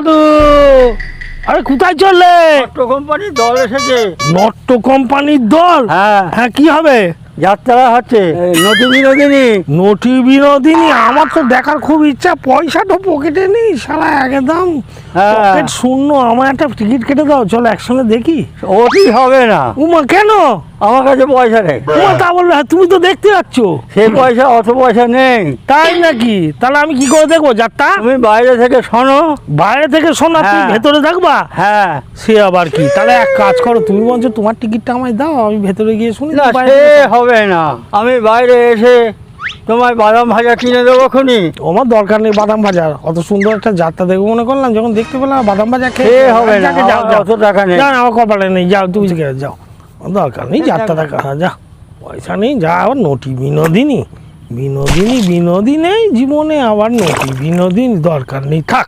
দাদু, আরে কোথায় চললে? নট্ট কোম্পানির দল এসেছে। নট্ট কোম্পানির দল? হ্যাঁ, হ্যাঁ, কি হবে? যাত্রা হচ্ছে নতুন বিনোদিনী। নটি বিনোদিনী? আমার তো দেখার খুব ইচ্ছা, পয়সাটা পকেটে নেই শালা, একদম হ্যাঁ। পকেট শূন্য। আমার একটা টিকিট কেটে দাও, চলো একসঙ্গে দেখি। ওটি হবে না, উমা, কেন? আমার কাছে পয়সা নেই। উমা, তা বললে হয়? তুমি তো দেখতে যাচ্ছ। সেই পয়সা, অত পয়সা নেই। তাই নাকি? তাহলে আমি কি করে দেখবো যাত্রা? তুমি বাইরে থেকে শোনো। বাইরে থেকে শোনা, তুমি হ্যাঁ। ভেতরে থাকবা? হ্যাঁ, সে আবার কি? তাহলে এক কাজ করো, তুমি বলছো তোমার টিকিটটা আমায় দাও, আমি ভেতরে গিয়ে শুনি। না তুমি বাইরে সে থেকে শোনো। হবে না। আমি বাইরে এসে তোমায় বাদাম ভাজা কিনে দেবো খুনি। আমার দরকার নেই বাদাম ভাজার, অত সুন্দর একটা যাত্রা দেখবো মনে করলাম, যখন দেখতে পেলাম বাদাম ভাজা সে খেয়ে হবে না, যাকে যাও আমার যাও। অত টাকা নেই। না না, আমার কপালে নেই, যাও তুমি যাও, আমার দরকার নেই যাত্রা দেখা। যা, পয়সা নেই, যা আবার নটি বিনোদিনী। বিনোদিনী বিনোদিনী জীবনে, আবার নটি বিনোদিনী দরকার নেই, থাক।